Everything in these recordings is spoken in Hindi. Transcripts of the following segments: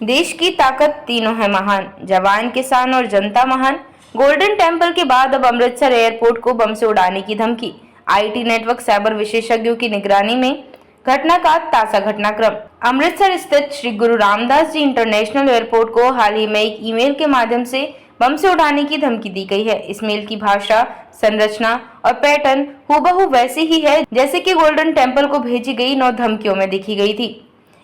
देश की ताकत तीनों है महान, जवान, किसान और जनता महान। गोल्डन टेम्पल के बाद अब अमृतसर एयरपोर्ट को बम से उड़ाने की धमकी। आईटी नेटवर्क साइबर विशेषज्ञों की निगरानी में घटना का ताजा घटनाक्रम। अमृतसर स्थित श्री गुरु रामदास जी इंटरनेशनल एयरपोर्ट को हाल ही में एक ईमेल के माध्यम से बम से उड़ाने की धमकी दी गई है। इस मेल की भाषा, संरचना और पैटर्न हूबहू वैसी ही है जैसे कि गोल्डन टेम्पल को भेजी गई 9 धमकियों में दिखी गई थी।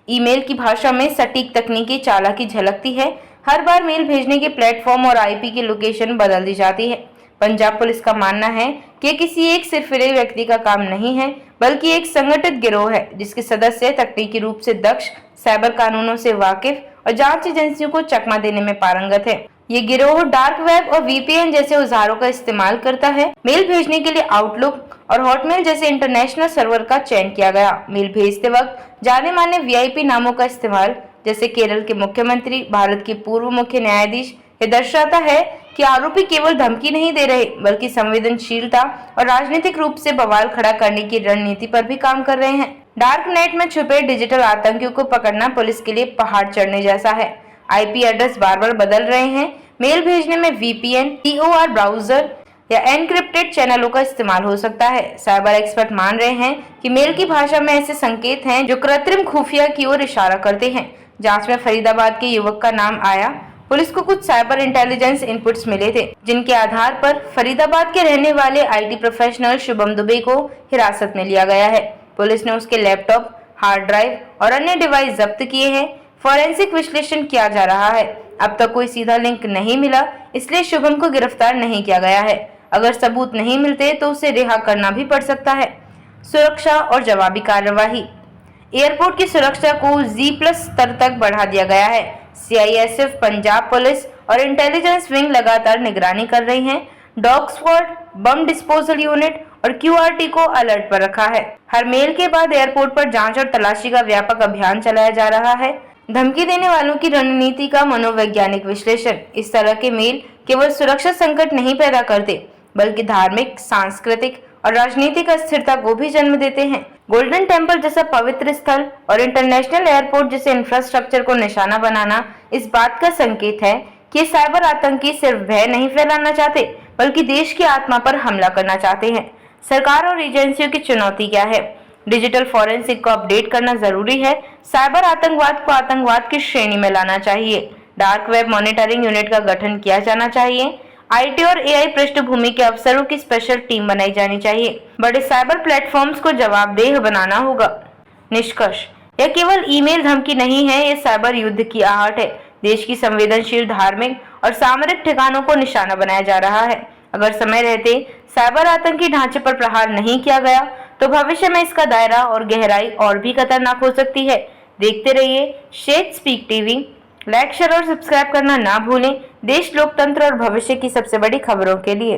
ईमेल की भाषा में सटीक तकनीकी चालाकी झलकती है। हर बार मेल भेजने के प्लेटफॉर्म और आईपी की लोकेशन बदल दी जाती है। पंजाब पुलिस का मानना है कि किसी एक सिरफिरे व्यक्ति का काम नहीं है, बल्कि एक संगठित गिरोह है जिसके सदस्य तकनीकी रूप से दक्ष, साइबर कानूनों से वाकिफ और जांच एजेंसियों को चकमा देने में पारंगत है। ये गिरोह डार्क वेब और वीपीएन जैसे औजारों का इस्तेमाल करता है। मेल भेजने के लिए आउटलुक और हॉटमेल जैसे इंटरनेशनल सर्वर का चयन किया गया। मेल भेजते वक्त जाने माने वीआईपी नामों का इस्तेमाल, जैसे केरल के मुख्यमंत्री, भारत के पूर्व मुख्य न्यायाधीश, ये दर्शाता है कि आरोपी केवल धमकी नहीं दे रहे, बल्कि संवेदनशीलता और राजनीतिक रूप से बवाल खड़ा करने की रणनीति पर भी काम कर रहे हैं। डार्क नेट में छुपे डिजिटल आतंकियों को पकड़ना पुलिस के लिए पहाड़ चढ़ने जैसा है। आईपी एड्रेस बार बार बदल रहे हैं। मेल भेजने में वीपीएन, टीओआर ब्राउजर या एनक्रिप्टेड चैनलों का इस्तेमाल हो सकता है। साइबर एक्सपर्ट मान रहे हैं कि मेल की भाषा में ऐसे संकेत हैं जो कृत्रिम खुफिया की ओर इशारा करते हैं। जांच में फरीदाबाद के युवक का नाम आया। पुलिस को कुछ साइबर इंटेलिजेंस इनपुट्स मिले थे, जिनके आधार पर फरीदाबाद के रहने वाले आईटी प्रोफेशनल शुभम दुबे को हिरासत में लिया गया है। पुलिस ने उसके लैपटॉप, हार्ड ड्राइव और अन्य डिवाइस जब्त किए हैं। फॉरेंसिक विश्लेषण किया जा रहा है। अब तक कोई सीधा लिंक नहीं मिला, इसलिए शुभम को गिरफ्तार नहीं किया गया है। अगर सबूत नहीं मिलते तो उसे रिहा करना भी पड़ सकता है। सुरक्षा और जवाबी कार्यवाही। एयरपोर्ट की सुरक्षा को G+ स्तर तक बढ़ा दिया गया है। सीआईएसएफ, पंजाब पुलिस और इंटेलिजेंस विंग लगातार निगरानी कर रही हैं। Dog squad, bomb disposal unit और क्यूआरटी को अलर्ट पर रखा है। हर मेल के बाद एयरपोर्ट पर जांच और तलाशी का व्यापक अभियान चलाया जा रहा है। धमकी देने वालों की रणनीति का मनोवैज्ञानिक विश्लेषण। इस तरह के मेल केवल सुरक्षा संकट नहीं पैदा करते, बल्कि धार्मिक, सांस्कृतिक और राजनीतिक अस्थिरता को भी जन्म देते हैं। गोल्डन टेम्पल जैसा पवित्र स्थल और इंटरनेशनल एयरपोर्ट जैसे इंफ्रास्ट्रक्चर को निशाना बनाना इस बात का संकेत है कि साइबर आतंकी सिर्फ भय नहीं फैलाना चाहते, बल्कि देश की आत्मा पर हमला करना चाहते हैं। सरकार और एजेंसियों की चुनौती क्या है? डिजिटल फॉरेंसिक को अपडेट करना जरूरी है। साइबर आतंकवाद को आतंकवाद की श्रेणी में लाना चाहिए। डार्क वेब मॉनिटरिंग यूनिट का गठन किया जाना चाहिए। आईटी और एआई पृष्ठभूमि के अफसरों की स्पेशल टीम बनाई जानी चाहिए। बड़े साइबर प्लेटफॉर्म्स को जवाबदेह बनाना होगा। निष्कर्ष, यह केवल ईमेल धमकी नहीं है, यह साइबर युद्ध की आहट है। देश की संवेदनशील, धार्मिक और सामरिक ठिकानों को निशाना बनाया जा रहा है। अगर समय रहते साइबर आतंकी ढांचे पर प्रहार नहीं किया गया तो भविष्य में इसका दायरा और गहराई और भी खतरनाक हो सकती है। देखते रहिए Sheikh speak TV. Like, share और सब्सक्राइब करना ना भूलें। देश, लोकतंत्र और भविष्य की सबसे बड़ी खबरों के लिए।